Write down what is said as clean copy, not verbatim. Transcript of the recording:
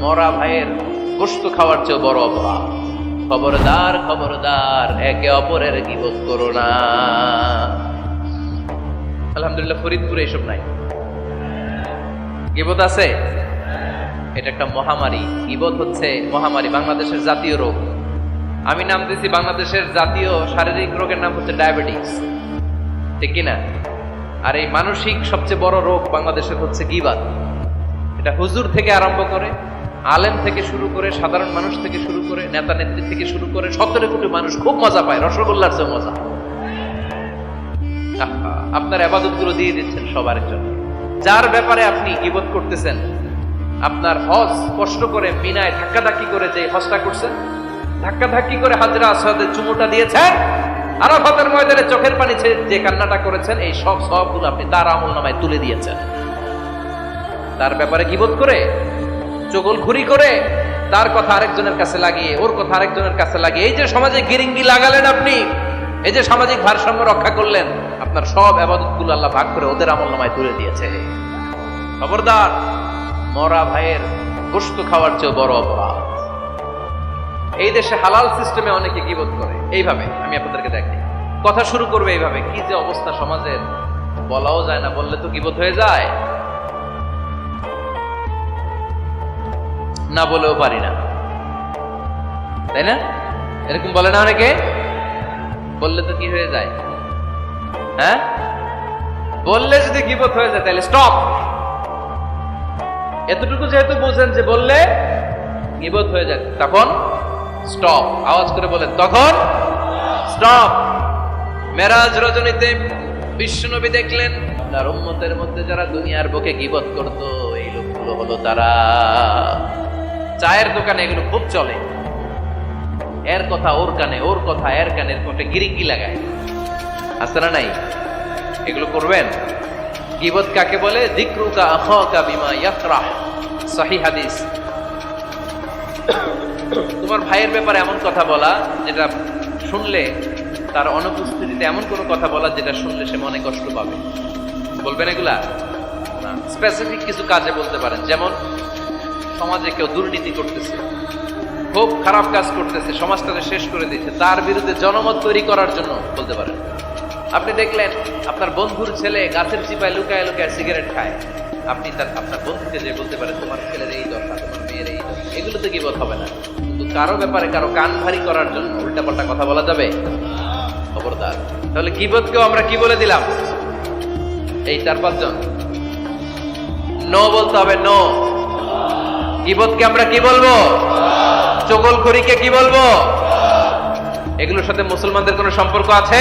মরা ভাইয়ের গোশত খাওয়ার চেয়ে বড় অপরাধ। খবরদার খবরদার, একে অপরের গীবত করো না। আলহামদুলিল্লাহ ফরিদপুরে এসব নাই। গীবত আছে, এটা একটা মহামারী। গীবত হচ্ছে মহামারী, বাংলাদেশের জাতীয় রোগ। আমি নাম দিয়েছি বাংলাদেশের জাতীয় শারীরিক রোগের নাম হচ্ছে ডায়াবেটিস, ঠিক কিনা? আর এই মানসিক সবচেয়ে বড় রোগ বাংলাদেশের হচ্ছে গীবাত। এটা হুজুর থেকে আরম্ভ করে, আলেম থেকে শুরু করে, সাধারণ মানুষ থেকে শুরু করে, নেতা নেত্রী থেকে শুরু করে 17 কোটি মানুষ খুব মজা পায়, রসগোল্লার চেয়ে মজা। আপনার ইবাদত গুলো দিয়ে দিচ্ছেন সবার জন্য। যার ব্যাপারে আপনি গীবত করতেছেন, আপনার হজ কষ্ট করে মিনায় ধাক্কাধাক্কি করে যে হজটা করছেন, ধাক্কাধাক্কি করে হাজরা আসওয়াদে চুমুটা দিয়েছেন, আরাফাতের ময়দানে চোখের পানি ছেড়ে যে কান্নাটা করেছেন, এই সব সবগুলো আপনি তার আমলনামায় তুলে দিয়েছেন। তার ব্যাপারে গীবত করে, চগলখুরি করে, তার কথা আরেকজনের কাছে লাগিয়ে, ওর কথা আরেকজনের কাছে লাগিয়ে, এই যে সমাজে গিরিঙ্গি লাগালেন আপনি, এই যে সামাজিক ভারসাম্য রক্ষা করলেন, আপনার সব ইবাদতগুলো আল্লাহ ভাগ করে ওদের আমলনামায় তুলে দিয়েছে। খবরদার, মরা ভাইয়ের গোশত খাওয়ার চেয়ে বড় অপরাধ। এই দেশে হালাল সিস্টেমে অনেকে গীবত করে এইভাবে। আমি আপনাদেরকে দেখি, কথা শুরু করবে এইভাবে। কি যে অবস্থা সমাজের, বলাও যায় না, বললে তো গীবত হয়ে যায়। না বলেও পারি না, তাই না? এরকম বলে না অনেকে? বললে তো কি হয়ে যায়? হ্যাঁ, বললে যদি গীবত হয়ে যায় তাহলে স্টপ। এতটুকু যেহেতু বোঝেন যে বললে গীবত হয়ে যায়, তখন স্টপ। আওয়াজ করে বলেন, তখন স্টপ। মেরাজ রজনীতে বিশ্বনবী দেখলেন তার উম্মতের মধ্যে যারা দুনিয়ার বুকে গীবত করত, এই লোকগুলো হলো তারা। চায়ের দোকানে এগুলো খুব চলে। এর কথা ওর কানে, ওর কথা এর কানের কোটে গিরিঙ্গি লাগায়, আছে না নাই? এগুলো করবেন। গীবত কাকে বলে? যিকরুকা আখাকা বিমা ইয়াকরাহ, সহিহ হাদিস। তোমার ভাইয়ের ব্যাপারে এমন কথা বলা যেটা শুনলে, তার অনুপস্থিতিতে এমন কোনো কথা বলা যেটা শুনলে সে মনে কষ্ট পাবে। বলবেন এগুলা? না, স্পেসিফিক কিছু কাজে বলতে পারেন। যেমন সমাজে কেউ দুর্নীতি করতেছে, খুব খারাপ কাজ করতেছে, সমাজটাকে শেষ করে দিচ্ছে, তার বিরুদ্ধে জনমত তৈরি করার জন্য বলতে পারেন। আপনি দেখলেন আপনার বন্ধুর ছেলে গাছের চিপায় লুকায় লুকায় সিগারেট খায়, আপনি আপনার বন্ধুকে যে বলতে পারেন তোমার ছেলের এই দশা, তোমার মেয়ের এই দশা। এগুলো তো গীবত হবে না। কিন্তু কারো ব্যাপারে কারো কান ভারী করার জন্য উল্টাপাল্টা কথা বলা যাবে? খবরদার। তাহলে গীবতকেও আমরা কি বলে দিলাম? এই 4-5 জন নো বলতে হবে, নো। গীবতকে আমরা কি বলবো? চগলখুরিকে কি বলবো? এগুলোর সাথে মুসলমানদের কোনো সম্পর্ক আছে?